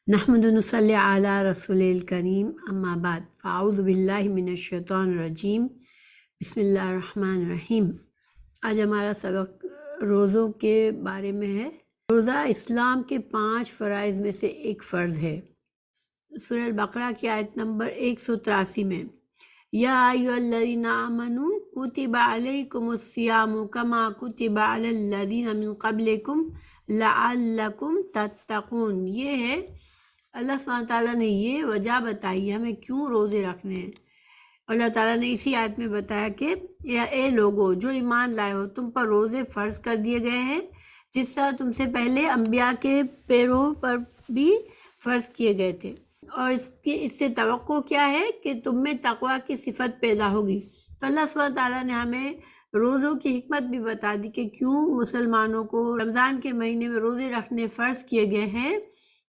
نحمد نصلی علی رسول الکریم اما بعد فاعوذ باللہ من الشیطان الرجیم بسم اللہ الرحمن الرحیم۔ آج ہمارا سبق روزوں کے بارے میں ہے۔ روزہ اسلام کے 5 فرائض میں سے ایک فرض ہے۔ سورہ البقرہ کی آیت نمبر 183 میں یا ایھا الذین آمنوا کتب علیکم الصیام کما کتب علی الذین من قبلکم لعلکم تتقون۔ یہ ہے اللہ سبحانہ تعالیٰ نے یہ وجہ بتائی ہمیں کیوں روزے رکھنے ہیں۔ اللہ تعالیٰ نے اسی آیت میں بتایا کہ اے لوگو جو ایمان لائے ہو، تم پر روزے فرض کر دیے گئے ہیں جس طرح تم سے پہلے انبیاء کے پیروں پر بھی فرض کیے گئے تھے، اور اس سے توقع کیا ہے کہ تم میں تقویٰ کی صفت پیدا ہوگی۔ تو اللہ سبحانہ تعالیٰ نے ہمیں روزوں کی حکمت بھی بتا دی کہ کیوں مسلمانوں کو رمضان کے مہینے میں روزے رکھنے فرض کیے گئے ہیں،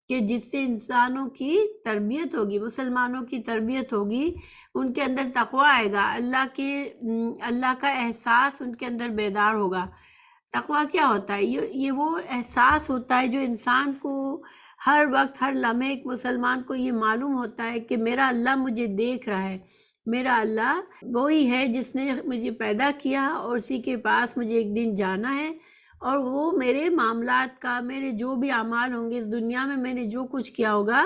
کہ جس سے انسانوں کی تربیت ہوگی، مسلمانوں کی تربیت ہوگی، ان کے اندر تقویٰ آئے گا، اللہ کا احساس ان کے اندر بیدار ہوگا۔ تقویٰ کیا ہوتا ہے؟ یہ وہ احساس ہوتا ہے جو انسان کو ہر وقت ہر لمحے ایک مسلمان کو یہ معلوم ہوتا ہے کہ میرا اللہ مجھے دیکھ رہا ہے، میرا اللہ وہی ہے جس نے مجھے پیدا کیا اور اسی کے پاس مجھے ایک دن جانا ہے، اور وہ میرے معاملات کا، میرے جو بھی اعمال ہوں گے اس دنیا میں نے جو کچھ کیا ہوگا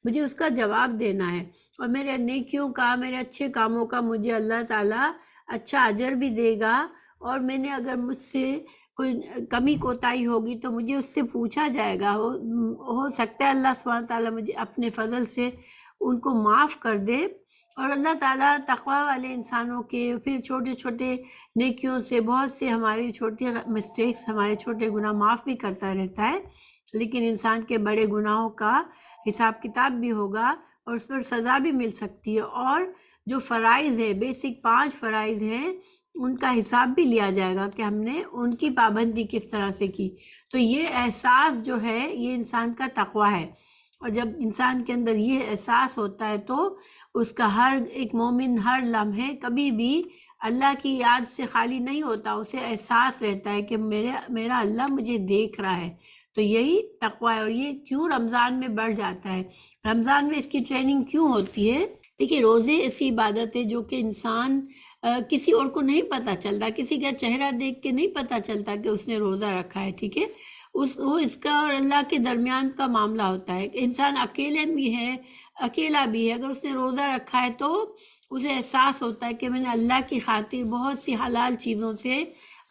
مجھے اس کا جواب دینا ہے، اور میرے نیکیوں کا، میرے اچھے کاموں کا مجھے اللہ تعالیٰ اچھا اجر بھی دے گا، اور میں نے اگر مجھ سے کوئی کمی کوتاہی ہوگی تو مجھے اس سے پوچھا جائے گا۔ ہو سکتا ہے اللہ سبحانہ تعالیٰ مجھے اپنے فضل سے ان کو معاف کر دے، اور اللہ تعالیٰ تقویٰ والے انسانوں کے پھر چھوٹے چھوٹے نیکیوں سے بہت سے ہماری چھوٹی مسٹیکس، ہمارے چھوٹے گناہ معاف بھی کرتا رہتا ہے، لیکن انسان کے بڑے گناہوں کا حساب کتاب بھی ہوگا اور اس پر سزا بھی مل سکتی ہے، اور جو فرائض ہے، بیسک 5 فرائض ہیں، ان کا حساب بھی لیا جائے گا کہ ہم نے ان کی پابندی کس طرح سے کی۔ تو یہ احساس جو ہے یہ انسان کا تقویٰ ہے، اور جب انسان کے اندر یہ احساس ہوتا ہے تو اس کا ہر ایک مومن ہر لمحے کبھی بھی اللہ کی یاد سے خالی نہیں ہوتا، اسے احساس رہتا ہے کہ میرا اللہ مجھے دیکھ رہا ہے۔ تو یہی تقویٰ ہے، اور یہ کیوں رمضان میں بڑھ جاتا ہے، رمضان میں اس کی ٹریننگ کیوں ہوتی ہے؟ دیکھیے روزے ایسی عبادت ہے جو کہ انسان کسی اور کو نہیں پتہ چلتا، کسی کا چہرہ دیکھ کے نہیں پتہ چلتا کہ اس نے روزہ رکھا ہے، ٹھیک ہے؟ وہ اس کا اور اللہ کے درمیان کا معاملہ ہوتا ہے کہ انسان اکیلا بھی ہے، اگر اس نے روزہ رکھا ہے تو اسے احساس ہوتا ہے کہ میں نے اللہ کی خاطر بہت سی حلال چیزوں سے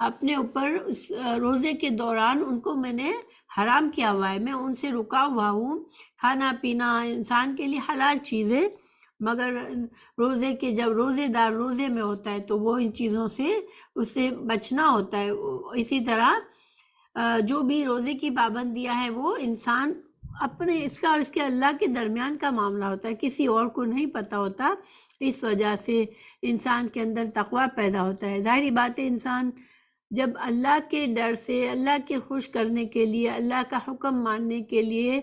اپنے اوپر اس روزے کے دوران ان کو میں نے حرام کیا ہوا ہے، میں ان سے رکا ہوا ہوں۔ کھانا پینا انسان کے لیے حلال چیز ہے، مگر جب روزے دار روزے میں ہوتا ہے تو وہ ان چیزوں سے اسے بچنا ہوتا ہے۔ اسی طرح جو بھی روزے کی پابندیاں ہیں وہ انسان اپنے اس کا اور اس کے اللہ کے درمیان کا معاملہ ہوتا ہے، کسی اور کو نہیں پتہ ہوتا۔ اس وجہ سے انسان کے اندر تقویٰ پیدا ہوتا ہے۔ ظاہری بات ہے انسان جب اللہ کے ڈر سے، اللہ کے خوش کرنے کے لیے، اللہ کا حکم ماننے کے لیے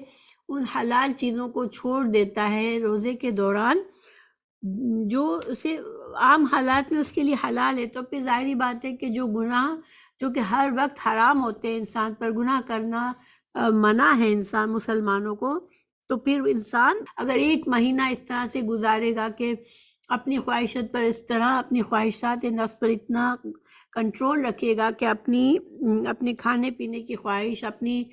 ان حلال چیزوں کو چھوڑ دیتا ہے روزے کے دوران، جو اسے عام حالات میں اس کے لیے حلال ہے، تو پھر ظاہری بات ہے کہ جو گناہ جو کہ ہر وقت حرام ہوتے ہیں، انسان پر گناہ کرنا منع ہے انسان مسلمانوں کو، تو پھر انسان اگر ایک مہینہ اس طرح سے گزارے گا کہ اپنی خواہشات پر اس طرح، اپنی خواہشات نفس پر اتنا کنٹرول رکھے گا کہ اپنے کھانے پینے کی خواہش، اپنی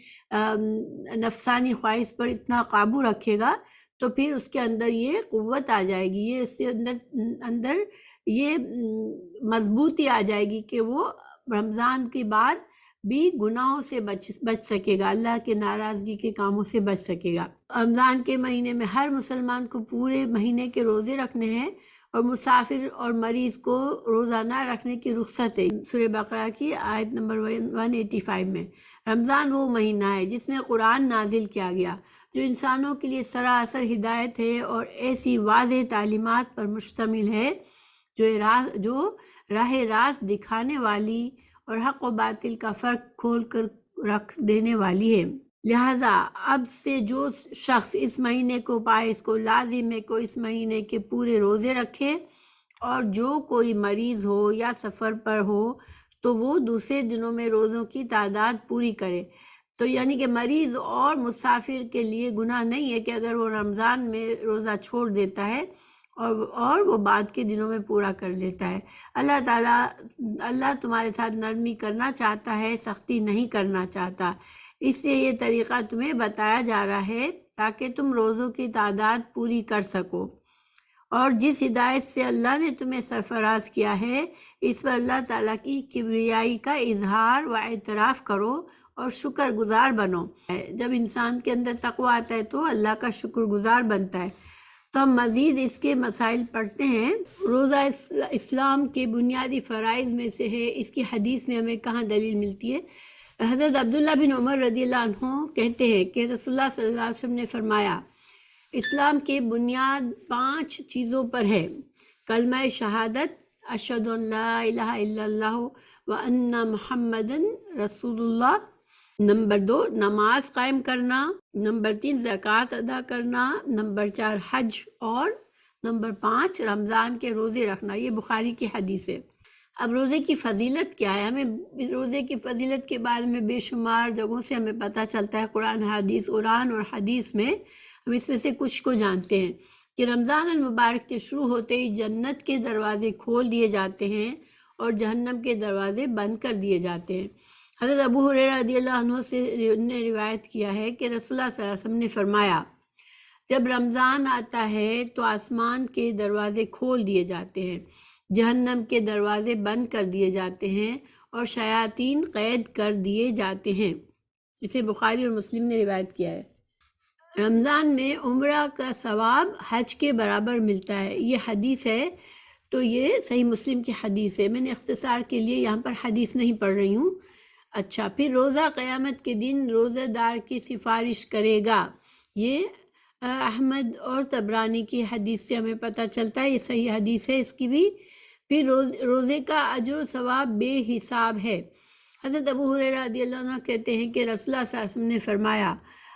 نفسانی خواہش پر اتنا قابو رکھے گا، تو پھر اس کے اندر یہ قوت آ جائے گی، یہ اس کے اندر یہ مضبوطی آ جائے گی کہ وہ رمضان کے بعد بھی گناہوں سے بچ سکے گا، اللہ کے ناراضگی کے کاموں سے بچ سکے گا۔ رمضان کے مہینے میں ہر مسلمان کو پورے مہینے کے روزے رکھنے ہیں، اور مسافر اور مریض کو روزانہ رکھنے کی رخصت ہے۔ سورہ بقرہ کی آیت نمبر 185 میں رمضان وہ مہینہ ہے جس میں قرآن نازل کیا گیا، جو انسانوں کے لیے سراسر ہدایت ہے اور ایسی واضح تعلیمات پر مشتمل ہے جو راہ راست دکھانے والی اور حق و باطل کا فرق کھول کر رکھ دینے والی ہے۔ لہٰذا اب سے جو شخص اس مہینے کو پائے، اس کو لازم ہے کہ اس مہینے کے پورے روزے رکھے، اور جو کوئی مریض ہو یا سفر پر ہو تو وہ دوسرے دنوں میں روزوں کی تعداد پوری کرے، تو یعنی کہ مریض اور مسافر کے لیے گناہ نہیں ہے کہ اگر وہ رمضان میں روزہ چھوڑ دیتا ہے اور وہ بعد کے دنوں میں پورا کر لیتا ہے۔ اللہ تمہارے ساتھ نرمی کرنا چاہتا ہے، سختی نہیں کرنا چاہتا، اس لیے یہ طریقہ تمہیں بتایا جا رہا ہے تاکہ تم روزوں کی تعداد پوری کر سکو۔ اور جس ہدایت سے اللہ نے تمہیں سرفراز کیا ہے اس پر اللہ تعالیٰ کی کبریائی کا اظہار و اعتراف کرو اور شکر گزار بنو۔ جب انسان کے اندر تقوی آتا ہے تو اللہ کا شکر گزار بنتا ہے۔ تو ہم مزید اس کے مسائل پڑھتے ہیں۔ روزہ اسلام کے بنیادی فرائض میں سے ہے، اس کی حدیث میں ہمیں کہاں دلیل ملتی ہے؟ حضرت عبداللہ بن عمر رضی اللہ عنہ کہتے ہیں کہ رسول اللہ صلی اللہ علیہ وسلم نے فرمایا، اسلام کی بنیاد 5 چیزوں پر ہے: کلمہ شہادت، اشہد ان لا الہ الا اللہ وان محمد رسول اللہ، نمبر 2 نماز قائم کرنا، نمبر 3 زکوٰۃ ادا کرنا، نمبر 4 حج، اور نمبر 5 رمضان کے روزے رکھنا۔ یہ بخاری کی حدیث ہے۔ اب روزے کی فضیلت کیا ہے؟ ہمیں روزے کی فضیلت کے بارے میں بے شمار جگہوں سے ہمیں پتہ چلتا ہے، قرآن اور حدیث میں ہم اس میں سے کچھ کو جانتے ہیں کہ رمضان المبارک کے شروع ہوتے ہی جنت کے دروازے کھول دیے جاتے ہیں اور جہنم کے دروازے بند کر دیے جاتے ہیں۔ حضرت ابو ہریرہ رضی اللہ عنہ سے نے روایت کیا ہے کہ رسول اللہ صلی اللہ علیہ وسلم نے فرمایا، جب رمضان آتا ہے تو آسمان کے دروازے کھول دیے جاتے ہیں، جہنم کے دروازے بند کر دیے جاتے ہیں اور شیاطین قید کر دیے جاتے ہیں۔ اسے بخاری اور مسلم نے روایت کیا ہے۔ رمضان میں عمرہ کا ثواب حج کے برابر ملتا ہے، یہ حدیث ہے، تو یہ صحیح مسلم کی حدیث ہے۔ میں نے اختصار کے لیے یہاں پر حدیث نہیں پڑھ رہی ہوں۔ اچھا، پھر روزہ قیامت کے دن روزہ دار کی سفارش کرے گا، یہ احمد اور طبرانی کی حدیث سے ہمیں پتہ چلتا ہے، یہ صحیح حدیث ہے اس کی بھی۔ پھر روزے کا اجر و ثواب بے حساب ہے۔ حضرت ابو ہریرہ رضی اللہ عنہ کہتے ہیں کہ رسول اللہ صلی اللہ علیہ وسلم نے فرمایا،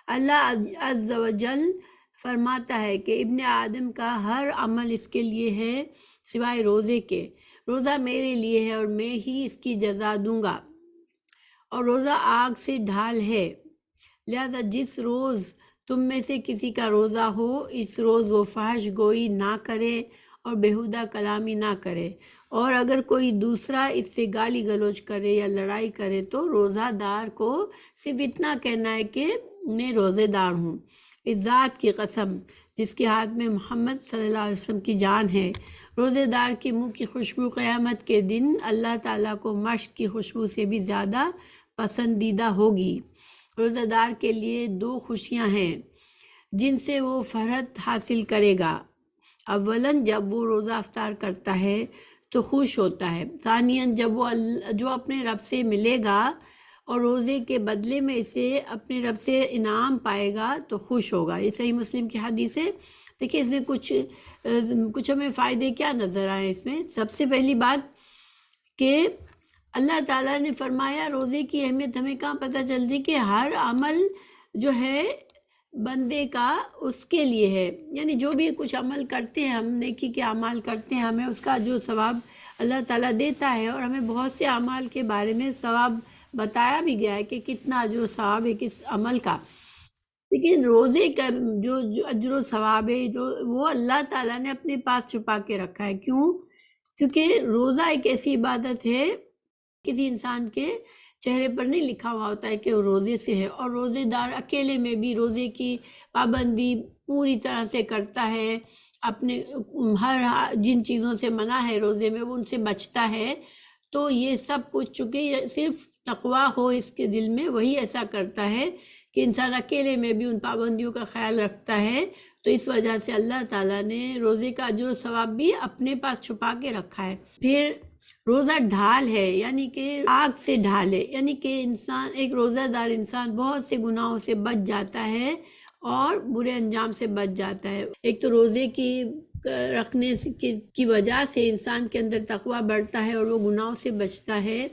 اللہ عز و جل فرماتا ہے کہ ابن آدم کا ہر عمل اس کے لیے ہے سوائے روزے کے، روزہ میرے لیے ہے اور میں ہی اس کی جزا دوں گا، اور روزہ آگ سے ڈھال ہے، لہذا جس روز تم میں سے کسی کا روزہ ہو اس روز وہ فحش گوئی نہ کرے اور بیہودہ کلامی نہ کرے، اور اگر کوئی دوسرا اس سے گالی گلوچ کرے یا لڑائی کرے تو روزہ دار کو صرف اتنا کہنا ہے کہ میں روزے دار ہوں۔ اس ذات کی قسم جس کے ہاتھ میں محمد صلی اللہ علیہ وسلم کی جان ہے، روزے دار کے منہ کی خوشبو قیامت کے دن اللہ تعالیٰ کو مشک کی خوشبو سے بھی زیادہ پسندیدہ ہوگی۔ روزہ دار کے لیے 2 خوشیاں ہیں جن سے وہ فرحت حاصل کرے گا۔ اولاً جب وہ روزہ افطار کرتا ہے تو خوش ہوتا ہے، ثانیاً جب وہ جو اپنے رب سے ملے گا اور روزے کے بدلے میں اسے اپنے رب سے انعام پائے گا تو خوش ہوگا۔ یہ صحیح مسلم کی حدیث ہے۔ دیکھیں اس میں کچھ ہمیں فائدے کیا نظر آئے اس میں۔ سب سے پہلی بات کہ اللہ تعالیٰ نے فرمایا روزے کی اہمیت ہمیں کہاں پتہ چلتی کہ ہر عمل جو ہے بندے کا اس کے لیے ہے، یعنی جو بھی کچھ عمل کرتے ہیں ہم، نیکی کے اعمال کرتے ہیں، ہمیں اس کا جو ثواب اللہ تعالیٰ دیتا ہے، اور ہمیں بہت سے اعمال کے بارے میں ثواب بتایا بھی گیا ہے کہ کتنا جو ثواب ہے کس عمل کا۔ لیکن روزے کا جو اجر و ثواب ہے جو وہ اللہ تعالیٰ نے اپنے پاس چھپا کے رکھا ہے۔ کیوں؟ کیونکہ روزہ ایک ایسی عبادت ہے کسی انسان کے چہرے پر نہیں لکھا ہوا ہوتا ہے کہ وہ روزے سے ہے، اور روزے دار اکیلے میں بھی روزے کی پابندی پوری طرح سے کرتا ہے، اپنے ہر جن چیزوں سے منع ہے روزے میں وہ ان سے بچتا ہے، تو یہ سب کچھ چونکہ صرف تقویٰ ہو اس کے دل میں وہی ایسا کرتا ہے کہ انسان اکیلے میں بھی ان پابندیوں کا خیال رکھتا ہے، تو اس وجہ سے اللہ تعالیٰ نے روزے کا اجر و ثواب بھی اپنے پاس چھپا کے رکھا ہے۔ پھر روزہ ڈھال ہے، یعنی کہ آگ سے ڈھال ہے، یعنی کہ انسان ایک روزہ دار انسان بہت سے گناہوں سے بچ جاتا ہے اور برے انجام سے بچ جاتا ہے۔ ایک تو روزے کی رکھنے کی وجہ سے انسان کے اندر تقویٰ بڑھتا ہے اور وہ گناہوں سے بچتا ہے،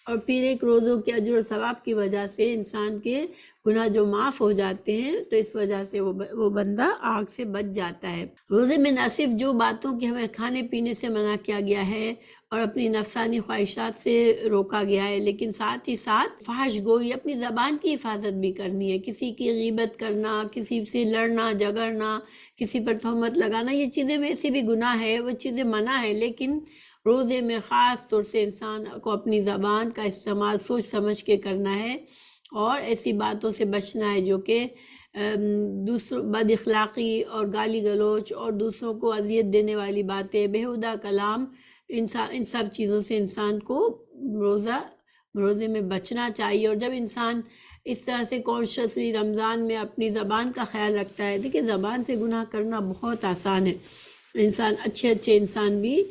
اور پھر ایک روزوں کے اجر و ثواب کی وجہ سے انسان کے گناہ جو معاف ہو جاتے ہیں، تو اس وجہ سے وہ بندہ آگ سے بچ جاتا ہے۔ روزے میں نہ صرف جو باتوں کی ہمیں کھانے پینے سے منع کیا گیا ہے اور اپنی نفسانی خواہشات سے روکا گیا ہے، لیکن ساتھ ہی ساتھ فحش گوئی، اپنی زبان کی حفاظت بھی کرنی ہے۔ کسی کی غیبت کرنا، کسی سے لڑنا جھگڑنا، کسی پر تہمت لگانا، یہ چیزیں ویسے بھی گناہ ہے، وہ چیزیں منع ہے، لیکن روزے میں خاص طور سے انسان کو اپنی زبان کا استعمال سوچ سمجھ کے کرنا ہے اور ایسی باتوں سے بچنا ہے جو کہ دوسروں بد اخلاقی اور گالی گلوچ اور دوسروں کو اذیت دینے والی باتیں، بیہودہ کلام، ان سب چیزوں سے انسان کو روزے میں بچنا چاہیے۔ اور جب انسان اس طرح سے کانشیسلی رمضان میں اپنی زبان کا خیال رکھتا ہے، دیکھیں زبان سے گناہ کرنا بہت آسان ہے، اچھے انسان بھی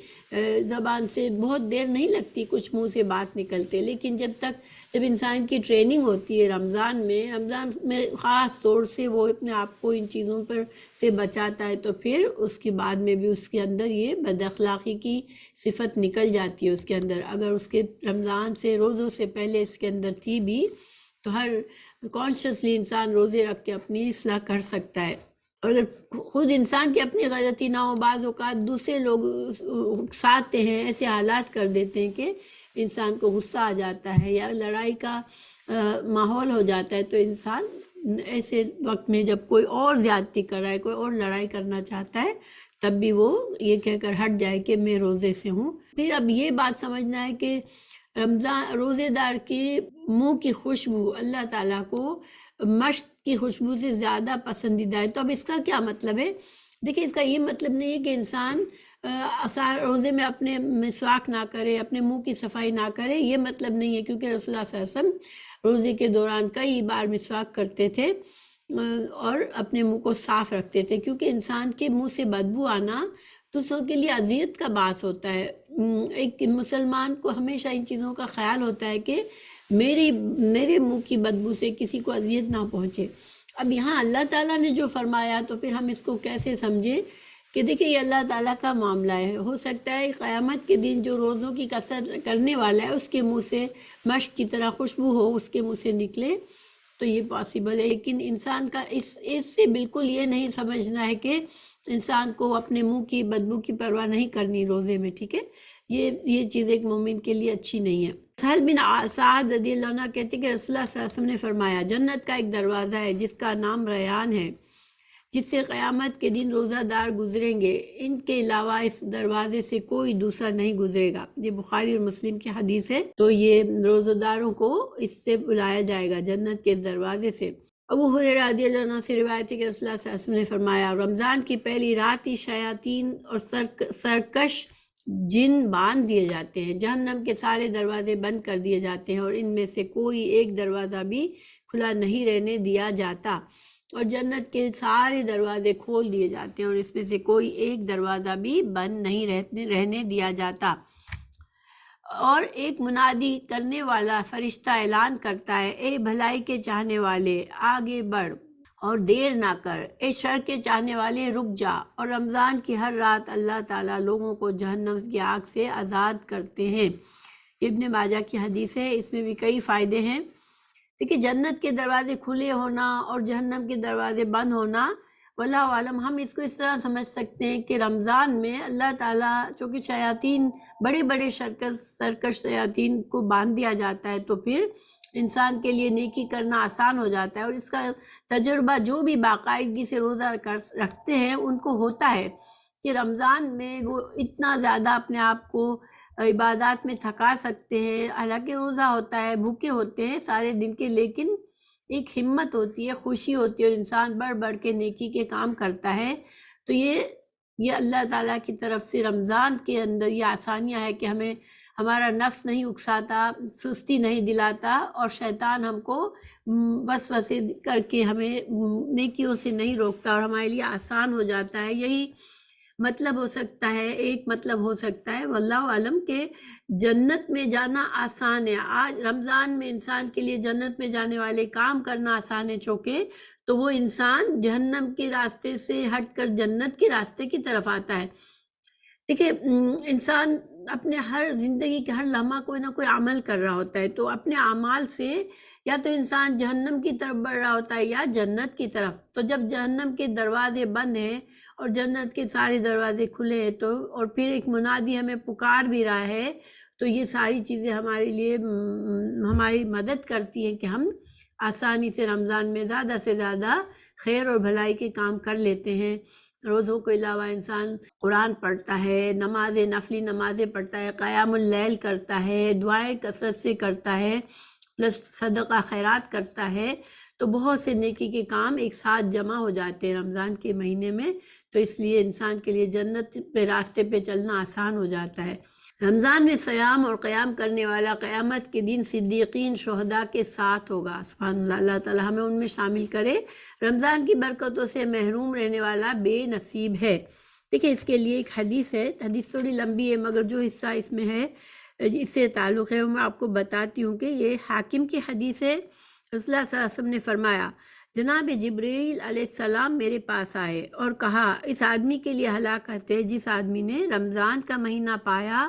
زبان سے بہت دیر نہیں لگتی، کچھ منہ سے بات نکلتے، لیکن جب انسان کی ٹریننگ ہوتی ہے رمضان میں خاص طور سے وہ اپنے آپ کو ان چیزوں پر سے بچاتا ہے، تو پھر اس کے بعد میں بھی اس کے اندر یہ بد اخلاقی کی صفت نکل جاتی ہے اس کے اندر۔ اگر اس کے رمضان سے روزوں سے پہلے اس کے اندر تھی بھی تو ہر کانشیسلی انسان روزے رکھ کے اپنی اصلاح کر سکتا ہے۔ اگر خود انسان کی اپنی غلطی نہ ہو، بعض اوقات دوسرے لوگ اکساتے ہیں، ایسے حالات کر دیتے ہیں کہ انسان کو غصہ آ جاتا ہے یا لڑائی کا ماحول ہو جاتا ہے، تو انسان ایسے وقت میں جب کوئی اور زیادتی کر رہا ہے، کوئی اور لڑائی کرنا چاہتا ہے، تب بھی وہ یہ کہہ کر ہٹ جائے کہ میں روزے سے ہوں۔ پھر اب یہ بات سمجھنا ہے کہ روزے دار کے منہ کی خوشبو اللہ تعالیٰ کو مشک کی خوشبو سے زیادہ پسندیدہ ہے۔ تو اب اس کا کیا مطلب ہے؟ دیکھیں اس کا یہ مطلب نہیں ہے کہ انسان روزے میں اپنے مسواک نہ کرے، اپنے منہ کی صفائی نہ کرے، یہ مطلب نہیں ہے، کیونکہ رسول اللہ صلی اللہ علیہ وسلم روزے کے دوران کئی بار مسواک کرتے تھے اور اپنے منہ کو صاف رکھتے تھے، کیونکہ انسان کے منہ سے بدبو آنا دوسروں کے لیے اذیت کا باعث ہوتا ہے۔ ایک مسلمان کو ہمیشہ ان چیزوں کا خیال ہوتا ہے کہ میرے منہ کی بدبو سے کسی کو اذیت نہ پہنچے۔ اب یہاں اللہ تعالیٰ نے جو فرمایا تو پھر ہم اس کو کیسے سمجھیں کہ دیکھیں یہ اللہ تعالیٰ کا معاملہ ہے۔ ہو سکتا ہے قیامت کے دن جو روزوں کی کثرت کرنے والا ہے اس کے منہ سے مشک کی طرح خوشبو ہو، اس کے منہ سے نکلے، تو یہ پاسبل ہے، لیکن انسان کا اس سے بالکل یہ نہیں سمجھنا ہے کہ انسان کو اپنے منہ کی بدبو کی پرواہ نہیں کرنی روزے میں، ٹھیک ہے؟ یہ چیز ایک مومن کے لیے اچھی نہیں ہے۔ سہل بن سعد رضی اللہ عنہ کہتے کہ رسول اللہ صلی اللہ علیہ وسلم نے فرمایا، جنت کا ایک دروازہ ہے جس کا نام ریان ہے، جس سے قیامت کے دن روزہ دار گزریں گے، ان کے علاوہ اس دروازے سے کوئی دوسرا نہیں گزرے گا۔ یہ بخاری اور مسلم کی حدیث ہے، تو یہ روزہ داروں کو اس سے بلایا جائے گا، جنت کے اس دروازے سے۔ ابو ہریرہ رضی اللہ عنہ سے روایت ہے کہ رسول اللہ صلی اللہ علیہ وسلم نے فرمایا، رمضان کی پہلی رات ہی شیاطین اور سرکش جن باندھ دیے جاتے ہیں، جہنم کے سارے دروازے بند کر دیے جاتے ہیں اور ان میں سے کوئی ایک دروازہ بھی کھلا نہیں رہنے دیا جاتا، اور جنت کے سارے دروازے کھول دیے جاتے ہیں اور اس میں سے کوئی ایک دروازہ بھی بند نہیں رہنے دیا جاتا۔ اور ایک منادی کرنے والا فرشتہ اعلان کرتا ہے، اے بھلائی کے چاہنے والے آگے بڑھ اور دیر نہ کر، اے شر کے چاہنے والے رک جا۔ اور رمضان کی ہر رات اللہ تعالیٰ لوگوں کو جہنم کی آگ سے آزاد کرتے ہیں۔ ابن ماجہ کی حدیث ہے، اس میں بھی کئی فائدے ہیں۔ دیکھیں جنت کے دروازے کھلے ہونا اور جہنم کے دروازے بند ہونا، واللہ عالم، ہم اس کو اس طرح سمجھ سکتے ہیں کہ رمضان میں اللہ تعالیٰ چونکہ شیاطین بڑے سرکش شیاطین کو باندھ دیا جاتا ہے، تو پھر انسان کے لیے نیکی کرنا آسان ہو جاتا ہے، اور اس کا تجربہ جو بھی باقاعدگی سے روزہ رکھتے ہیں ان کو ہوتا ہے کہ رمضان میں وہ اتنا زیادہ اپنے آپ کو عبادات میں تھکا سکتے ہیں، حالانکہ روزہ ہوتا ہے، بھوکے ہوتے ہیں سارے دن کے، لیکن ایک ہمت ہوتی ہے، خوشی ہوتی ہے، اور انسان بڑھ بڑھ کے نیکی کے کام کرتا ہے۔ تو یہ اللہ تعالیٰ کی طرف سے رمضان کے اندر یہ آسانیاں ہے کہ ہمیں ہمارا نفس نہیں اکساتا، سستی نہیں دلاتا، اور شیطان ہم کو وسوسے کر کے ہمیں نیکیوں سے نہیں روکتا اور ہمارے لیے آسان ہو جاتا ہے۔ یہی مطلب ہو سکتا ہے، ایک مطلب ہو سکتا ہے واللہ عالم کہ جنت میں جانا آسان ہے۔ آج رمضان میں انسان کے لیے جنت میں جانے والے کام کرنا آسان ہے، چونکہ تو وہ انسان جہنم کے راستے سے ہٹ کر جنت کے راستے کی طرف آتا ہے۔ دیکھیں انسان اپنے ہر زندگی کے ہر لمحہ کوئی نہ کوئی عمل کر رہا ہوتا ہے، تو اپنے اعمال سے یا تو انسان جہنم کی طرف بڑھ رہا ہوتا ہے یا جنت کی طرف۔ تو جب جہنم کے دروازے بند ہیں اور جنت کے سارے دروازے کھلے ہیں تو، اور پھر ایک منادی ہمیں پکار بھی رہا ہے، تو یہ ساری چیزیں ہمارے لیے ہماری مدد کرتی ہیں کہ ہم آسانی سے رمضان میں زیادہ سے زیادہ خیر اور بھلائی کے کام کر لیتے ہیں۔ روزوں کے علاوہ انسان قرآن پڑھتا ہے، نفلی نمازیں پڑھتا ہے، قیام اللیل کرتا ہے، دعائیں کثرت سے کرتا ہے، پلس صدقہ خیرات کرتا ہے، تو بہت سے نیکی کے کام ایک ساتھ جمع ہو جاتے ہیں رمضان کے مہینے میں، تو اس لیے انسان کے لیے جنت پہ راستے پہ چلنا آسان ہو جاتا ہے۔ رمضان میں صیام اور قیام کرنے والا قیامت کے دن صدیقین شہداء کے ساتھ ہوگا۔ سبحان اللہ، اللہ تعالیٰ ہمیں ان میں شامل کرے۔ رمضان کی برکتوں سے محروم رہنے والا بے نصیب ہے۔ دیکھیں اس کے لیے ایک حدیث ہے، حدیث تھوڑی لمبی ہے مگر جو حصہ اس میں ہے اس سے تعلق ہے وہ میں آپ کو بتاتی ہوں کہ یہ حاکم کی حدیث ہے۔ رسول اللہ صلی اللہ علیہ وسلم نے فرمایا، جناب جبریل علیہ السلام میرے پاس آئے اور کہا، اس آدمی کے لیے ہلاکت ہے جس آدمی نے رمضان کا مہینہ پایا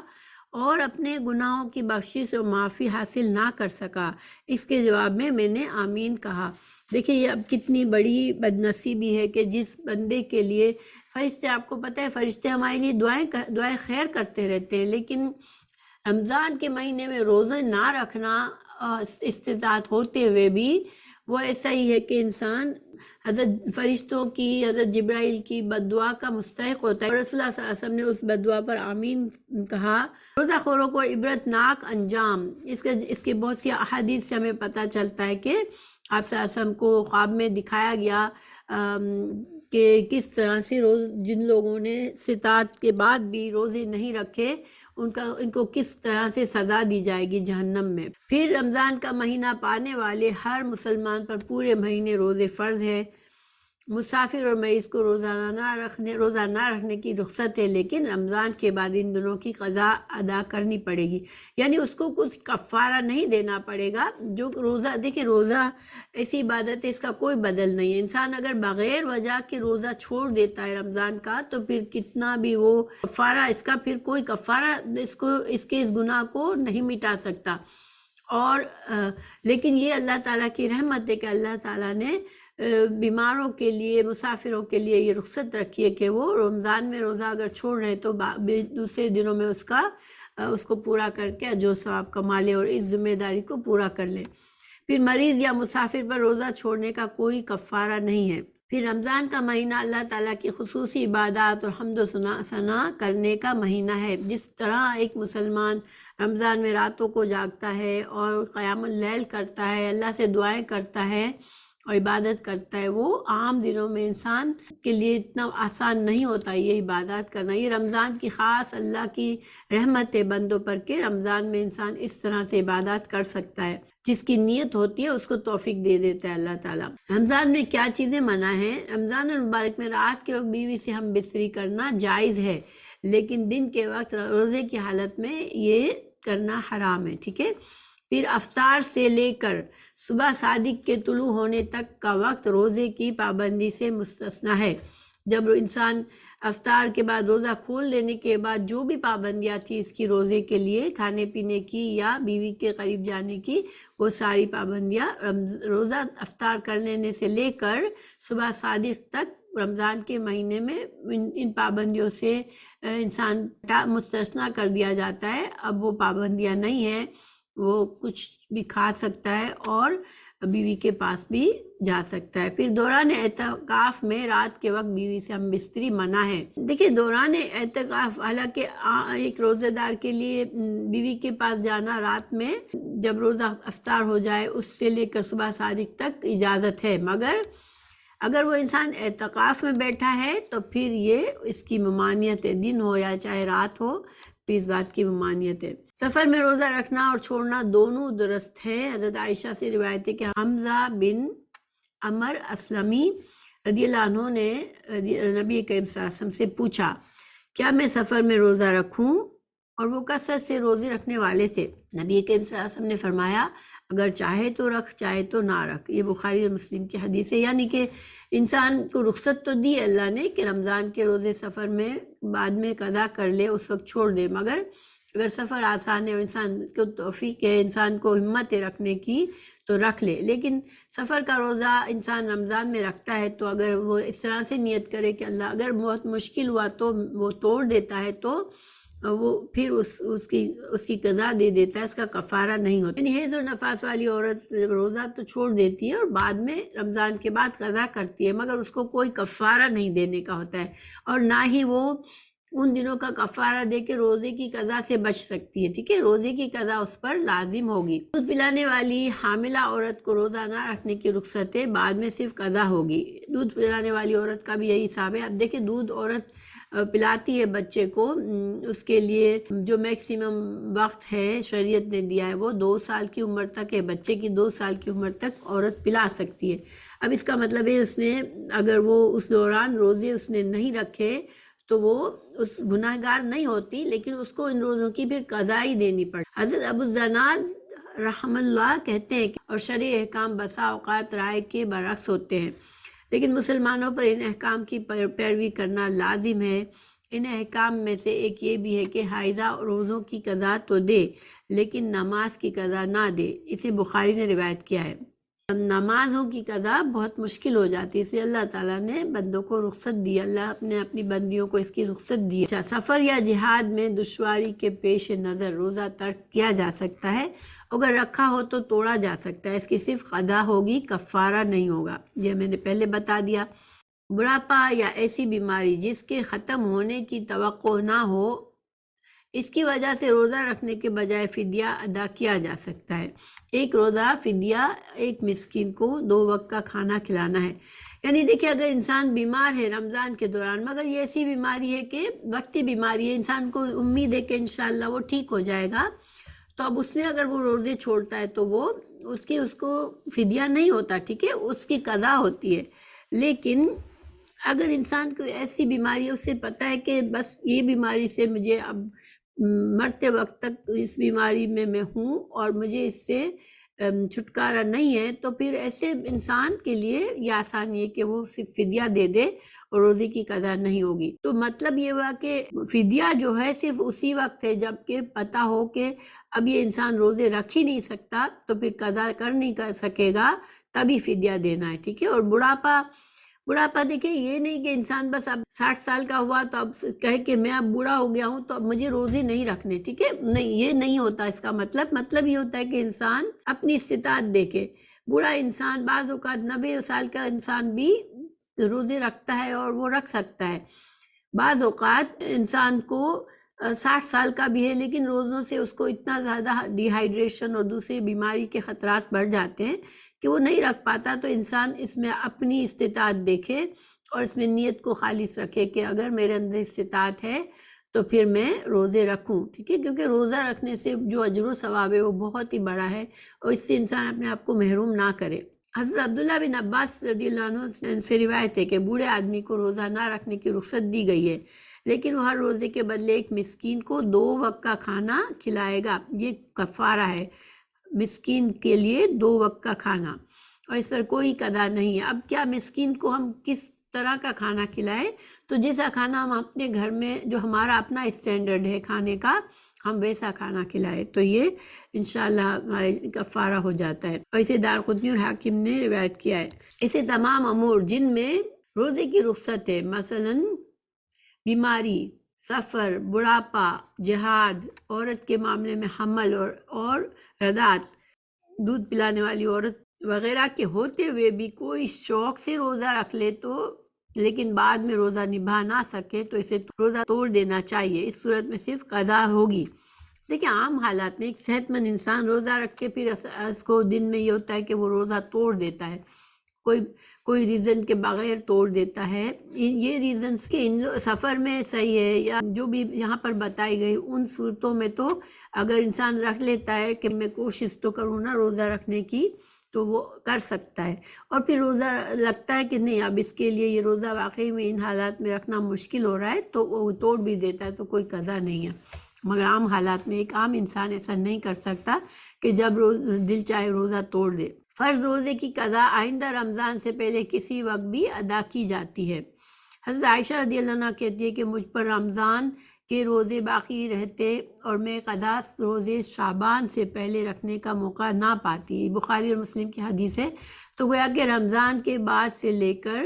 اور اپنے گناہوں کی بخشش و معافی حاصل نہ کر سکا۔ اس کے جواب میں نے آمین کہا۔ دیکھیں یہ اب کتنی بڑی بدنصیبی ہے کہ جس بندے کے لیے فرشتے، آپ کو پتہ ہے فرشتے ہمارے لیے دعائیں خیر کرتے رہتے ہیں، لیکن رمضان کے مہینے میں روزے نہ رکھنا استطاعت ہوتے ہوئے بھی وہ ایسا ہی ہے کہ انسان حضرت فرشتوں کی، حضرت جبرائیل کی بد دعا کا مستحق ہوتا ہے۔ رسول اللہ صلی اللہ علیہ وسلم نے اس بد دعا پر آمین کہا۔ روزہ خوروں کو عبرتناک انجام، اس کے بہت سی احادیث سے ہمیں پتہ چلتا ہے کہ آپ صلی اللہ علیہ وسلم کو خواب میں دکھایا گیا کہ کس طرح سے جن لوگوں نے استطاعت کے بعد بھی روزے نہیں رکھے ان کو کس طرح سے سزا دی جائے گی جہنم میں۔ پھر رمضان کا مہینہ پانے والے ہر مسلمان پر پورے مہینے روزے فرض ہے۔ مسافر اور مریض کو روزہ نہ رکھنے کی رخصت ہے، لیکن رمضان کے بعد ان دنوں کی قضا ادا کرنی پڑے گی، یعنی اس کو کچھ کفارہ نہیں دینا پڑے گا۔ جو روزہ، دیکھیں روزہ ایسی عبادت ہے اس کا کوئی بدل نہیں ہے۔ انسان اگر بغیر وجہ کے روزہ چھوڑ دیتا ہے رمضان کا تو پھر کتنا بھی وہ کفارہ، اس کا پھر کوئی کفارہ اس کے اس گناہ کو نہیں مٹا سکتا۔ اور لیکن یہ اللہ تعالیٰ کی رحمت ہے کہ اللہ تعالیٰ نے بیماروں کے لیے، مسافروں کے لیے یہ رخصت رکھی ہے کہ وہ رمضان میں روزہ اگر چھوڑ رہے تو دوسرے دنوں میں اس کو پورا کر کے جو ثواب کما لے اور اس ذمہ داری کو پورا کر لے۔ پھر مریض یا مسافر پر روزہ چھوڑنے کا کوئی کفارہ نہیں ہے۔ پھر رمضان کا مہینہ اللہ تعالیٰ کی خصوصی عبادات اور حمد و ثنا کرنے کا مہینہ ہے۔ جس طرح ایک مسلمان رمضان میں راتوں کو جاگتا ہے اور قیام اللیل کرتا ہے، اللہ سے دعائیں کرتا ہے اور عبادت کرتا ہے، وہ عام دنوں میں انسان کے لیے اتنا آسان نہیں ہوتا یہ عبادات کرنا۔ یہ رمضان کی خاص اللہ کی رحمت ہے بندوں پر کہ رمضان میں انسان اس طرح سے عبادات کر سکتا ہے، جس کی نیت ہوتی ہے اس کو توفیق دے دیتا ہے اللہ تعالیٰ۔ رمضان میں کیا چیزیں منع ہیں؟ رمضان المبارک میں رات کے وقت بیوی سے ہم بستری کرنا جائز ہے، لیکن دن کے وقت روزے کی حالت میں یہ کرنا حرام ہے، ٹھیک ہے۔ پھر افطار سے لے کر صبح صادق کے طلوع ہونے تک کا وقت روزے کی پابندی سے مستثنی ہے۔ جب انسان افطار کے بعد روزہ کھول دینے کے بعد جو بھی پابندیاں تھی اس کی روزے کے لیے، کھانے پینے کی یا بیوی کے قریب جانے کی، وہ ساری پابندیاں روزہ افطار کر لینے سے لے کر صبح صادق تک رمضان کے مہینے میں ان پابندیوں سے انسان مستثنی کر دیا جاتا ہے۔ اب وہ پابندیاں نہیں ہیں، وہ کچھ بھی کھا سکتا ہے اور بیوی کے پاس بھی جا سکتا ہے۔ پھر دوران اعتکاف میں رات کے وقت بیوی سے ہم بستری منع ہے۔ دیکھیں دوران اعتکاف، حالانکہ ایک روزہ دار کے لیے بیوی کے پاس جانا رات میں جب روزہ افطار ہو جائے اس سے لے کر صبح صادق تک اجازت ہے، مگر اگر وہ انسان اعتکاف میں بیٹھا ہے تو پھر یہ اس کی ممانعت ہے، دن ہو یا چاہے رات ہو، اس بات کی ممانعت ہے۔ سفر میں روزہ رکھنا اور چھوڑنا دونوں درست ہے۔ حضرت عائشہ سے روایت ہے کہ حمزہ بن عمر اسلمی رضی اللہ عنہ نے نبی کریم صلی اللہ علیہ وسلم سے پوچھا، کیا میں سفر میں روزہ رکھوں؟ اور وہ کثرت سے روزے رکھنے والے تھے۔ نبی کریم صلی اللہ علیہ وسلم نے فرمایا، اگر چاہے تو رکھ، چاہے تو نہ رکھ۔ یہ بخاری اور مسلم کی حدیث ہے، یعنی کہ انسان کو رخصت تو دی اللہ نے کہ رمضان کے روزے سفر میں بعد میں قضا کر لے، اس وقت چھوڑ دے، مگر اگر سفر آسان ہے اور انسان کو توفیق ہے انسان کو ہمت ہے رکھنے کی تو رکھ لے، لیکن سفر کا روزہ انسان رمضان میں رکھتا ہے تو اگر وہ اس طرح سے نیت کرے کہ اللہ اگر بہت مشکل ہوا تو وہ توڑ دیتا ہے تو وہ پھر اس کی قضا دے دیتا ہے، اس کا کفارہ نہیں ہوتا۔ یعنی حیض اور نفاس والی عورت روزہ تو چھوڑ دیتی ہے اور بعد میں رمضان کے بعد قضا کرتی ہے، مگر اس کو کوئی کفارہ نہیں دینے کا ہوتا ہے، اور نہ ہی وہ ان دنوں کا کفارہ دے کے روزے کی قضا سے بچ سکتی ہے، ٹھیک ہے، روزے کی قضا اس پر لازم ہوگی۔ دودھ پلانے والی حاملہ عورت کو روزہ نہ رکھنے کی رخصت ہے، بعد میں صرف قضا ہوگی۔ دودھ پلانے والی عورت کا بھی یہی حساب ہے۔ اب دیکھیں دودھ عورت پلاتی ہے بچے کو، اس کے لیے جو میکسیمم وقت ہے شریعت نے دیا ہے وہ 2 سال کی عمر تک ہے، بچے کی 2 سال کی عمر تک عورت پلا سکتی ہے۔ اب اس کا مطلب ہے اس نے اگر وہ اس دوران روزے اس نے نہیں رکھے تو وہ اس گناہگار نہیں ہوتی، لیکن اس کو ان روزوں کی پھر قضا ہی دینی پڑتی۔ حضرت ابو الزناد رحم اللہ کہتے ہیں کہ اور شرعی احکام بسا اوقات رائے کے برعکس ہوتے ہیں، لیکن مسلمانوں پر ان احکام کی پیروی کرنا لازم ہے۔ ان احکام میں سے ایک یہ بھی ہے کہ حائضہ روزوں کی قضا تو دے لیکن نماز کی قضا نہ دے، اسے بخاری نے روایت کیا ہے۔ نمازوں کی قضا بہت مشکل ہو جاتی ہے، اس لیے اللہ تعالیٰ نے بندوں کو رخصت دی، اللہ نے اپنی بندیوں کو اس کی رخصت دی۔ اچھا، سفر یا جہاد میں دشواری کے پیش نظر روزہ ترک کیا جا سکتا ہے، اگر رکھا ہو تو توڑا جا سکتا ہے، اس کی صرف قضا ہوگی، کفارہ نہیں ہوگا، یہ میں نے پہلے بتا دیا۔ بڑھاپا یا ایسی بیماری جس کے ختم ہونے کی توقع نہ ہو، اس کی وجہ سے روزہ رکھنے کے بجائے فدیہ ادا کیا جا سکتا ہے۔ ایک روزہ فدیہ ایک مسکین کو 2 وقت کا کھانا کھلانا ہے۔ یعنی دیکھیں اگر انسان بیمار ہے رمضان کے دوران، مگر یہ ایسی بیماری ہے کہ وقتی بیماری ہے، انسان کو امید ہے کہ انشاءاللہ وہ ٹھیک ہو جائے گا، تو اب اس میں اگر وہ روزے چھوڑتا ہے تو وہ اس کو فدیہ نہیں ہوتا، ٹھیک ہے، اس کی قضا ہوتی ہے۔ لیکن اگر انسان کو ایسی بیماری ہے، اسے پتہ ہے کہ بس یہ بیماری سے مجھے اب مرتے وقت تک اس بیماری میں ہوں اور مجھے اس سے چھٹکارا نہیں ہے، تو پھر ایسے انسان کے لیے یہ آسانی ہے کہ وہ صرف فدیہ دے دے اور روزے کی قضا نہیں ہوگی۔ تو مطلب یہ ہوا کہ فدیہ جو ہے صرف اسی وقت ہے جب کہ پتہ ہو کہ اب یہ انسان روزے رکھ ہی نہیں سکتا، تو پھر قضا نہیں کر سکے گا، تبھی فدیہ دینا ہے، ٹھیک ہے۔ اور بڑھاپا دیکھیں یہ نہیں کہ انسان بس اب 60 سال کا ہوا تو اب کہے کہ میں اب بوڑھا ہو گیا ہوں تو اب مجھے روزے نہیں رکھنے، ٹھیک ہے، نہیں، یہ نہیں ہوتا اس کا مطلب یہ ہوتا ہے کہ انسان اپنی استطاعت دیکھے۔ بوڑھا انسان بعض اوقات 90 سال کا انسان بھی روزے رکھتا ہے اور وہ رکھ سکتا ہے، بعض اوقات انسان کو 60 سال کا بھی ہے لیکن روزوں سے اس کو اتنا زیادہ ڈی ہائیڈریشن اور دوسری بیماری کے خطرات بڑھ جاتے ہیں کہ وہ نہیں رکھ پاتا، تو انسان اس میں اپنی استطاعت دیکھے اور اس میں نیت کو خالص رکھے کہ اگر میرے اندر استطاعت ہے تو پھر میں روزے رکھوں، ٹھیک ہے، کیونکہ روزہ رکھنے سے جو اجر و ثواب ہے وہ بہت ہی بڑا ہے اور اس سے انسان اپنے آپ کو محروم نہ کرے۔ حضرت عبداللہ بن عباس رضی اللہ عنہ سے روایت ہے کہ بوڑھے آدمی کو روزہ نہ رکھنے کی رخصت دی گئی ہے، لیکن وہ ہر روزے کے بدلے ایک مسکین کو 2 وقت کا کھانا کھلائے گا، یہ کفارہ ہے، مسکین کے لیے 2 وقت کا کھانا، اور اس پر کوئی قضا نہیں ہے۔ اب کیا مسکین کو ہم کس طرح کا کھانا کھلائیں؟ تو جیسا کھانا ہم اپنے گھر میں جو ہمارا اپنا اسٹینڈرڈ ہے کھانے کا، ہم ویسا کھانا کھلائے تو یہ انشاءاللہ ہمارے کفارہ ہو جاتا ہے، اور اسے دارقطنی اور حاکم نے روایت کیا ہے۔ اسے تمام امور جن میں روزے کی رخصت ہے، مثلاً بیماری، سفر، بڑھاپا، جہاد، عورت کے معاملے میں حمل اور رضاعت، دودھ پلانے والی عورت وغیرہ کے ہوتے ہوئے بھی کوئی شوق سے روزہ رکھ لے تو لیکن بعد میں روزہ نبھا نہ سکے تو اسے روزہ توڑ دینا چاہیے، اس صورت میں صرف قضا ہوگی۔ دیکھیں عام حالات میں ایک صحت مند انسان روزہ رکھ کے پھر اس کو دن میں یہ ہوتا ہے کہ وہ روزہ توڑ دیتا ہے، کوئی ریزن کے بغیر توڑ دیتا ہے، یہ ریزنز کہ سفر میں صحیح ہے یا جو بھی یہاں پر بتائی گئی ان صورتوں میں تو اگر انسان رکھ لیتا ہے کہ میں کوشش تو کروں نا روزہ رکھنے کی، تو وہ کر سکتا ہے، اور پھر روزہ لگتا ہے کہ نہیں اب اس کے لیے یہ روزہ واقعی میں ان حالات میں رکھنا مشکل ہو رہا ہے تو وہ توڑ بھی دیتا ہے، تو کوئی قضا نہیں ہے۔ مگر عام حالات میں ایک عام انسان ایسا نہیں کر سکتا کہ جب دل چاہے روزہ توڑ دے۔ فرض روزے کی قضا آئندہ رمضان سے پہلے کسی وقت بھی ادا کی جاتی ہے۔ حضرت عائشہ رضی اللہ عنہ کہتی ہے کہ مجھ پر رمضان کے روزے باقی رہتے اور میں قضا روزے شعبان سے پہلے رکھنے کا موقع نہ پاتی. بخاری اور مسلم کی حدیث ہے. تو گویا کہ رمضان کے بعد سے لے کر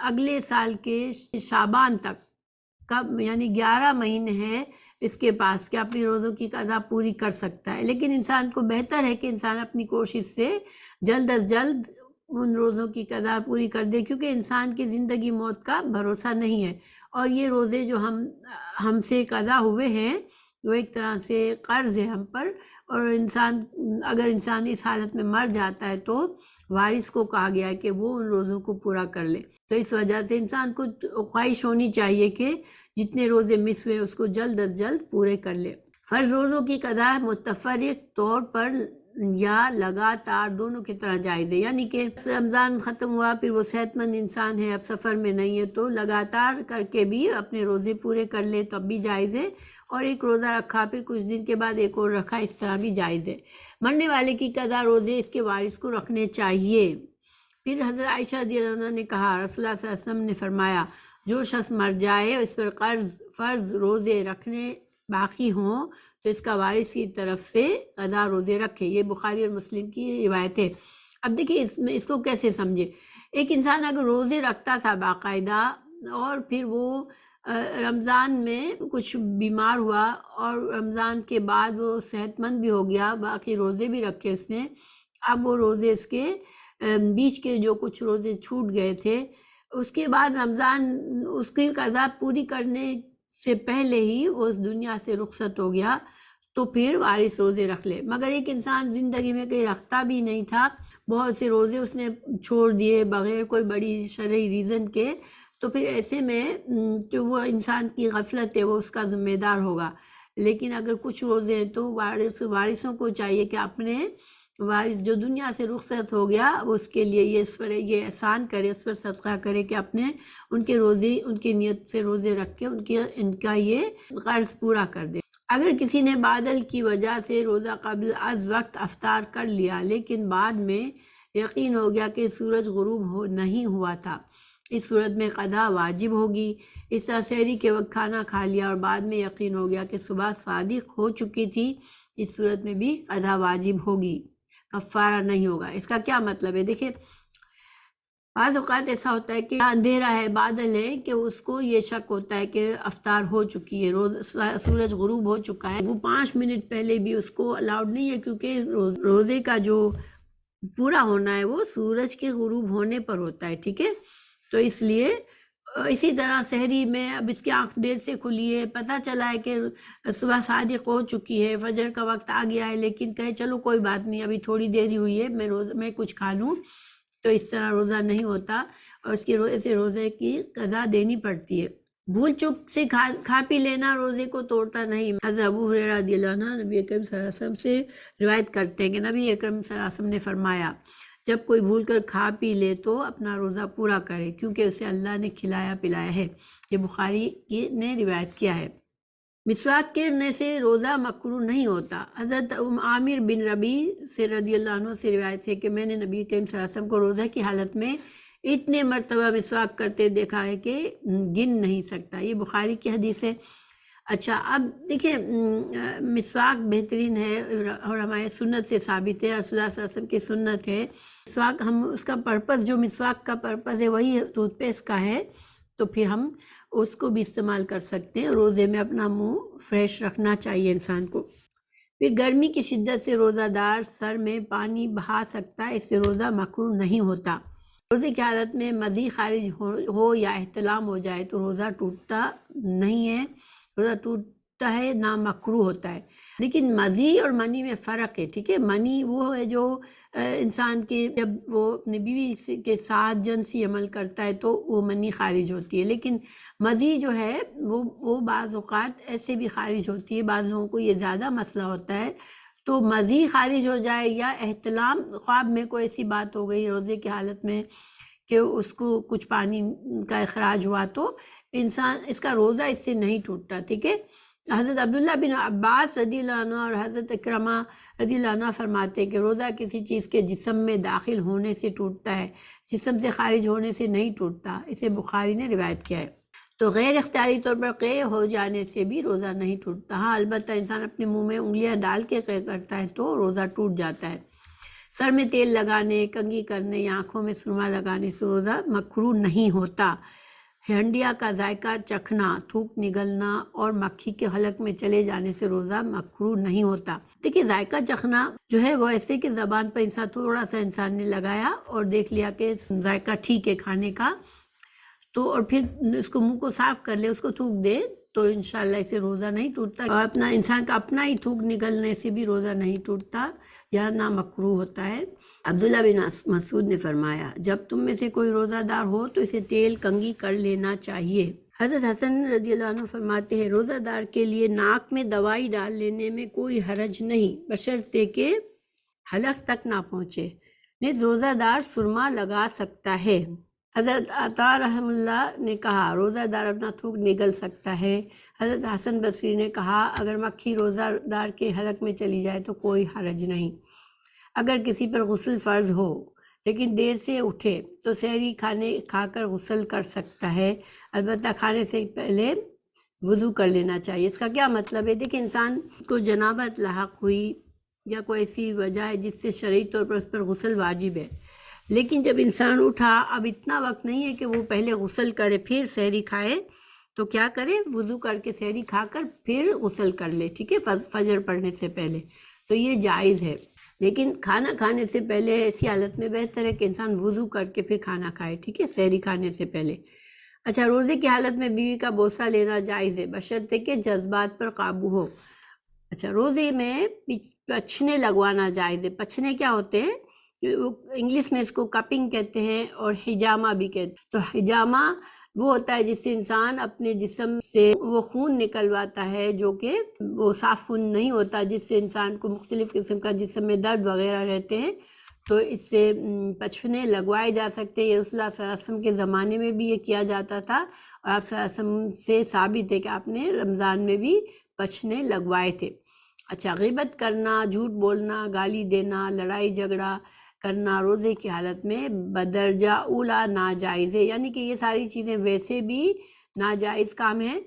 اگلے سال کے شعبان تک کب یعنی 11 مہینے ہیں اس کے پاس کہ اپنی روزوں کی قضا پوری کر سکتا ہے. لیکن انسان کو بہتر ہے کہ انسان اپنی کوشش سے جلد از جلد ان روزوں کی قضا پوری کر دے، کیونکہ انسان کی زندگی موت کا بھروسہ نہیں ہے. اور یہ روزے جو ہم سے قضا ہوئے ہیں وہ ایک طرح سے قرض ہے ہم پر. اور اگر انسان اس حالت میں مر جاتا ہے تو وارث کو کہا گیا ہے کہ وہ ان روزوں کو پورا کر لے. تو اس وجہ سے انسان کو خواہش ہونی چاہیے کہ جتنے روزے مس ہوئے اس کو جلد از جلد پورے کر لے. فرض روزوں کی قضا متفرق طور پر یا لگاتار دونوں کی طرح جائز ہے. یعنی کہ رمضان ختم ہوا پھر وہ صحت مند انسان ہے، اب سفر میں نہیں ہے، تو لگاتار کر کے بھی اپنے روزے پورے کر لے تو اب بھی جائز ہے. اور ایک روزہ رکھا پھر کچھ دن کے بعد ایک اور رکھا، اس طرح بھی جائز ہے. مرنے والے کی قضا روزے اس کے وارث کو رکھنے چاہیے. پھر حضرت عائشہ رضی اللہ عنہ نے کہا، رسول اللہ صلی اللہ علیہ وسلم نے فرمایا، جو شخص مر جائے اس پر فرض روزے رکھنے باقی ہوں تو اس کا وارث کی طرف سے قضا روزے رکھے. یہ بخاری اور مسلم کی روایت ہے. اب دیکھیں اس کو کیسے سمجھے. ایک انسان اگر روزے رکھتا تھا باقاعدہ اور پھر وہ رمضان میں کچھ بیمار ہوا اور رمضان کے بعد وہ صحت مند بھی ہو گیا، باقی روزے بھی رکھے اس نے، اب وہ روزے اس کے بیچ کے جو کچھ روزے چھوٹ گئے تھے اس کے بعد رمضان اس کی قضا پوری کرنے سے پہلے ہی وہ اس دنیا سے رخصت ہو گیا تو پھر وارث روزے رکھ لے. مگر ایک انسان زندگی میں کہیں رکھتا بھی نہیں تھا، بہت سے روزے اس نے چھوڑ دیے بغیر کوئی بڑی شرعی ریزن کے، تو پھر ایسے میں جو وہ انسان کی غفلت ہے وہ اس کا ذمہ دار ہوگا. لیکن اگر کچھ روزے ہیں تو وارثوں کو چاہیے کہ اپنے وارث جو دنیا سے رخصت ہو گیا اس کے لیے یہ احسان کرے، اس پر صدقہ کرے کہ اپنے ان کے روزے ان کی نیت سے روزے رکھ کے ان کا یہ قرض پورا کر دے. اگر کسی نے بادل کی وجہ سے روزہ قبل از وقت افطار کر لیا لیکن بعد میں یقین ہو گیا کہ سورج غروب نہیں ہوا تھا، اس صورت میں قضا واجب ہوگی. اس طرح سحری کے وقت کھانا کھا لیا اور بعد میں یقین ہو گیا کہ صبح صادق ہو چکی تھی، اس صورت میں بھی قضا واجب ہوگی، کفارہ نہیں ہوگا. اس کا کیا مطلب ہے؟ دیکھیں بعض اوقات ایسا ہوتا ہے کہ اندھیرا ہے، بادل ہے، کہ اس کو یہ شک ہوتا ہے کہ افطار ہو چکی ہے، سورج غروب ہو چکا ہے. وہ 5 منٹ پہلے بھی اس کو الاؤڈ نہیں ہے، کیونکہ روزے کا جو پورا ہونا ہے وہ سورج کے غروب ہونے پر ہوتا ہے. ٹھیک ہے، تو اس لیے اسی طرح سحری میں اب اس کی آنکھ دیر سے کھلی ہے، پتہ چلا ہے کہ صبح صادق ہو چکی ہے، فجر کا وقت آ گیا ہے، لیکن کہے چلو کوئی بات نہیں ابھی تھوڑی دیر ہی ہوئی ہے میں کچھ کھا لوں، تو اس طرح روزہ نہیں ہوتا اور اس کے ایسے روزے کی قضا دینی پڑتی ہے. بھول چک سے کھا پی لینا روزے کو توڑتا نہیں. حضرت ابو ہریرہ رضی اللہ عنہ نبی اکرم صلی اللہ علیہ وسلم سے روایت کرتے ہیں کہ نبی اکرم صلی اللہ علیہ وسلم نے فرمایا، جب کوئی بھول کر کھا پی لے تو اپنا روزہ پورا کرے کیونکہ اسے اللہ نے کھلایا پلایا ہے. یہ بخاری نے روایت کیا ہے. مسواک کرنے سے روزہ مکروہ نہیں ہوتا. حضرت عامر بن ربی سے رضی اللہ عنہ سے روایت ہے کہ میں نے نبی کریم صلی اللہ علیہ وسلم کو روزہ کی حالت میں اتنے مرتبہ مسواک کرتے دیکھا ہے کہ گن نہیں سکتا. یہ بخاری کی حدیث ہے. اچھا، اب دیکھیں مسواک بہترین ہے اور ہمارے سنت سے ثابت ہے، رسول اللہ صلی اللہ علیہ وسلم کی سنت ہے. مسواک اس کا پرپس جو مسواک کا پرپس ہے وہی ٹوتھ پیسٹ کا ہے، تو پھر ہم اس کو بھی استعمال کر سکتے ہیں. روزے میں اپنا منہ فریش رکھنا چاہیے انسان کو. پھر گرمی کی شدت سے روزہ دار سر میں پانی بہا سکتا ہے، اس سے روزہ مکروہ نہیں ہوتا. روزے کی حالت میں مزی خارج ہو یا احتلام ہو جائے تو روزہ ٹوٹتا نہیں ہے، روزہ ٹوٹتا ہے نہ مکروہ ہوتا ہے. لیکن مزی اور منی میں فرق ہے. ٹھیک ہے، منی وہ ہے جو انسان کے جب وہ اپنی بیوی کے ساتھ جنسی عمل کرتا ہے تو وہ منی خارج ہوتی ہے، لیکن مزی جو ہے وہ بعض اوقات ایسے بھی خارج ہوتی ہے. بعض لوگوں کو یہ زیادہ مسئلہ ہوتا ہے، تو مزی خارج ہو جائے یا احتلام، خواب میں کوئی ایسی بات ہو گئی روزے کی حالت میں کہ اس کو کچھ پانی کا اخراج ہوا تو انسان اس کا روزہ اس سے نہیں ٹوٹتا. ٹھیک ہے، حضرت عبداللہ بن عباس رضی اللہ عنہ اور حضرت اکرمہ رضی اللہ عنہ فرماتے ہیں کہ روزہ کسی چیز کے جسم میں داخل ہونے سے ٹوٹتا ہے، جسم سے خارج ہونے سے نہیں ٹوٹتا، اسے بخاری نے روایت کیا ہے۔ تو غیر اختیاری طور پر قے ہو جانے سے بھی روزہ نہیں ٹوٹتا، ہاں البتہ انسان اپنے منہ میں انگلیاں ڈال کے قے کرتا ہے تو روزہ ٹوٹ جاتا ہے۔ سر میں تیل لگانے، کنگھی کرنے یا آنکھوں میں سرما لگانے سے روزہ مکروہ نہیں ہوتا۔ ہنڈیا کا ذائقہ چکھنا، تھوک نگلنا اور مکھی کے حلق میں چلے جانے سے روزہ مکروہ نہیں ہوتا۔ دیکھیے ذائقہ چکھنا جو ہے وہ ایسے کہ زبان پر تھوڑا سا انسان نے لگایا اور دیکھ لیا کہ ذائقہ ٹھیک ہے کھانے کا، تو اور پھر اس کو منہ کو صاف کر لے، اس کو تھوک دے تو انشاءاللہ اسے روزہ نہیں ٹوٹتا، اور اپنا انسان کا اپنا ہی تھوک نکلنے سے بھی روزہ نہیں ٹوٹتا یا نہ مکروہ ہوتا ہے۔ عبداللہ بن مسعود نے فرمایا جب تم میں سے کوئی روزہ دار ہو تو اسے تیل کنگھی کر لینا چاہیے۔ حضرت حسن رضی اللہ عنہ فرماتے ہیں روزہ دار کے لیے ناک میں دوائی ڈال لینے میں کوئی حرج نہیں بشرطے کہ حلق تک نہ پہنچے، نیز روزہ دار سرما لگا سکتا ہے۔ حضرت عطا رحم اللہ نے کہا روزہ دار اپنا تھوک نگل سکتا ہے۔ حضرت حسن بصری نے کہا اگر مکھی روزہ دار کے حلق میں چلی جائے تو کوئی حرج نہیں۔ اگر کسی پر غسل فرض ہو لیکن دیر سے اٹھے تو سحری کھا کر غسل کر سکتا ہے، البتہ کھانے سے پہلے وضو کر لینا چاہیے۔ اس کا کیا مطلب ہے؟ دیکھیں انسان کو جنابت لاحق ہوئی یا کوئی ایسی وجہ ہے جس سے شرعی طور پر اس پر غسل واجب ہے، لیکن جب انسان اٹھا اب اتنا وقت نہیں ہے کہ وہ پہلے غسل کرے پھر سحری کھائے، تو کیا کرے؟ وضو کر کے سحری کھا کر پھر غسل کر لے، ٹھیک ہے، فجر پڑھنے سے پہلے، تو یہ جائز ہے۔ لیکن کھانا کھانے سے پہلے ایسی حالت میں بہتر ہے کہ انسان وضو کر کے پھر کھانا کھائے، ٹھیک ہے، سحری کھانے سے پہلے۔ اچھا، روزے کی حالت میں بیوی کا بوسہ لینا جائز ہے بشرطے کہ جذبات پر قابو ہو۔ اچھا، روزے میں پچھنے لگوانا جائز ہے۔ پچھنے کیا ہوتے ہیں؟ انگلش میں اس کو کپنگ کہتے ہیں اور حجامہ بھی کہتے ہیں۔ تو حجامہ وہ ہوتا ہے جس سے انسان اپنے جسم سے وہ خون نکلواتا ہے جو کہ وہ صاف خون نہیں ہوتا، جس سے انسان کو مختلف قسم کا جسم میں درد وغیرہ رہتے ہیں، تو اس سے پچھنے لگوائے جا سکتے ہیں۔ رسول اللہ صلی اللہ علیہ وسلم کے زمانے میں بھی یہ کیا جاتا تھا، اور آپ صلی اللہ علیہ وسلم سے ثابت ہے کہ آپ نے رمضان میں بھی پچھنے لگوائے تھے۔ اچھا، غیبت کرنا، جھوٹ بولنا، گالی دینا، لڑائی جھگڑا کرنا روزے کی حالت میں بدرجہ اولا ناجائز ہے، یعنی کہ یہ ساری چیزیں ویسے بھی ناجائز کام ہیں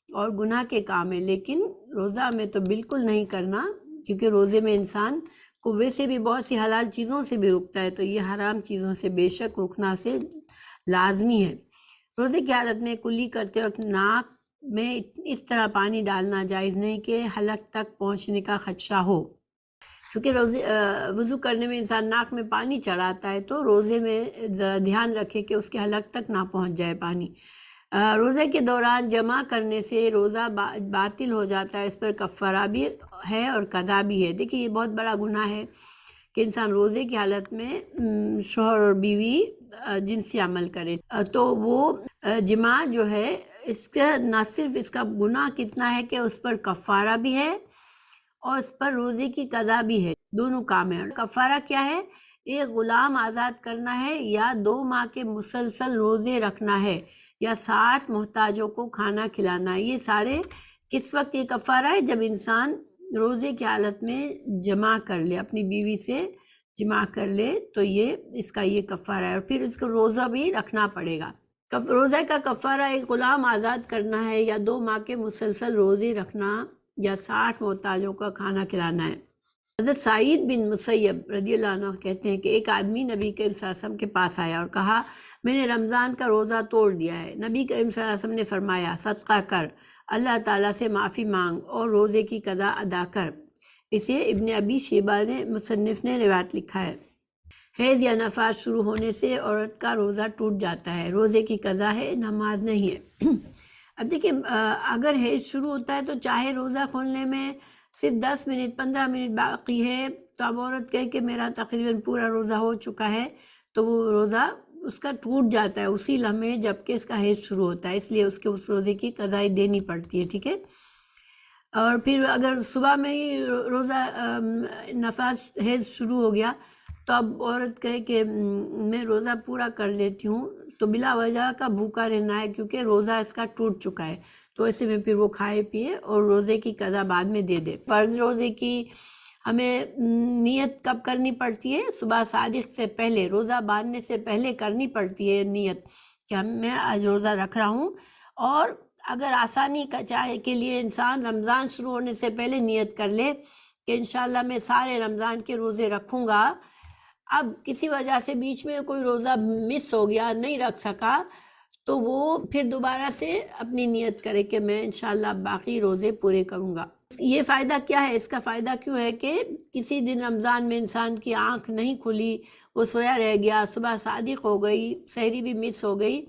اور گناہ کے کام ہیں، لیکن روزہ میں تو بالکل نہیں کرنا، کیونکہ روزے میں انسان کو ویسے بھی بہت سی حلال چیزوں سے بھی رکتا ہے، تو یہ حرام چیزوں سے بے شک رکنا سے لازمی ہے۔ روزے کی حالت میں کلی کرتے وقت ناک میں اس طرح پانی ڈالنا جائز نہیں کہ حلق تک پہنچنے کا خدشہ ہو، کیونکہ وضو کرنے میں انسان ناک میں پانی چڑھاتا ہے، تو روزے میں ذرا دھیان رکھے کہ اس کے حلق تک نہ پہنچ جائے پانی۔ روزے کے دوران جمع کرنے سے روزہ باطل ہو جاتا ہے، اس پر کفارہ بھی ہے اور قضا بھی ہے۔ دیکھیے یہ بہت بڑا گناہ ہے کہ انسان روزے کی حالت میں شوہر اور بیوی جنسی عمل کرے، تو وہ جماع جو ہے اس کا نہ صرف اس کا گناہ کتنا ہے کہ اس پر کفارہ بھی ہے اور اس پر روزے کی قضا بھی ہے، دونوں کام ہیں۔ کفارہ کیا ہے؟ ایک غلام آزاد کرنا ہے، یا 2 ماہ کے مسلسل روزے رکھنا ہے، یا 60 محتاجوں کو کھانا کھلانا ہے۔ یہ سارے کس وقت یہ کفارہ ہے؟ جب انسان روزے کی حالت میں جمع کر لے، اپنی بیوی سے جمع کر لے، تو یہ اس کا یہ کفارہ ہے، اور پھر اس کو روزہ بھی رکھنا پڑے گا۔ روزہ کا کفارہ ایک غلام آزاد کرنا ہے، یا 2 ماہ کے مسلسل روزے رکھنا، یا 60 محتاجوں کا کھانا کھلانا ہے۔ حضرت سعید بن مسیب رضی اللہ عنہ کہتے ہیں کہ ایک آدمی نبی کریم صلی اللہ علیہ وسلم کے پاس آیا اور کہا میں نے رمضان کا روزہ توڑ دیا ہے۔ نبی کریم صلی اللہ علیہ وسلم نے فرمایا صدقہ کر، اللہ تعالیٰ سے معافی مانگ اور روزے کی قضا ادا کر۔ اسے ابن ابی شیبہ نے مصنف نے روایت لکھا ہے۔ حیض یا نفاس شروع ہونے سے عورت کا روزہ ٹوٹ جاتا ہے، روزے کی قضا ہے، نماز نہیں ہے۔ اب دیکھیں اگر حیض شروع ہوتا ہے تو چاہے روزہ کھولنے میں صرف 10 منٹ 15 منٹ باقی ہے، تو اب عورت کہے کہ میرا تقریباً پورا روزہ ہو چکا ہے، تو وہ روزہ اس کا ٹوٹ جاتا ہے اسی لمحے جب کہ اس کا حیض شروع ہوتا ہے، اس لیے اس کے اس روزے کی قضائی دینی پڑتی ہے، ٹھیک ہے۔ اور پھر اگر صبح میں ہی روزہ نفاس حیض شروع ہو گیا تو اب عورت کہے کہ میں روزہ پورا کر لیتی ہوں، تو بلا وجہ کا بھوکا رہنا ہے کیونکہ روزہ اس کا ٹوٹ چکا ہے، تو ایسے میں پھر وہ کھائے پیے اور روزے کی قضا بعد میں دے دے۔ فرض روزے کی ہمیں نیت کب کرنی پڑتی ہے؟ صبح صادق سے پہلے، روزہ باندھنے سے پہلے کرنی پڑتی ہے نیت کہ میں آج روزہ رکھ رہا ہوں۔ اور اگر آسانی کا چاہے کے لیے انسان رمضان شروع ہونے سے پہلے نیت کر لے کہ انشاءاللہ میں سارے رمضان کے روزے رکھوں گا، اب کسی وجہ سے بیچ میں کوئی روزہ مس ہو گیا، نہیں رکھ سکا، تو وہ پھر دوبارہ سے اپنی نیت کرے کہ میں انشاءاللہ باقی روزے پورے کروں گا۔ یہ فائدہ کیا ہے؟ اس کا فائدہ کیوں ہے کہ کسی دن رمضان میں انسان کی آنکھ نہیں کھلی، وہ سویا رہ گیا، صبح صادق ہو گئی، سحری بھی مس ہو گئی،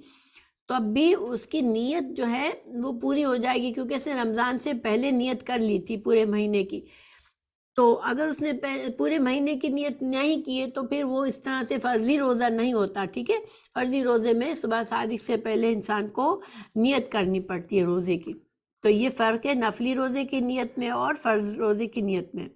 تو اب بھی اس کی نیت جو ہے وہ پوری ہو جائے گی کیونکہ اس نے رمضان سے پہلے نیت کر لی تھی پورے مہینے کی۔ تو اگر اس نے پورے مہینے کی نیت نہیں کی ہے تو پھر وہ اس طرح سے فرضی روزہ نہیں ہوتا، ٹھیک ہے؟ فرضی روزے میں صبح صادق سے پہلے انسان کو نیت کرنی پڑتی ہے روزے کی۔ تو یہ فرق ہے نفلی روزے کی نیت میں اور فرض روزے کی نیت میں۔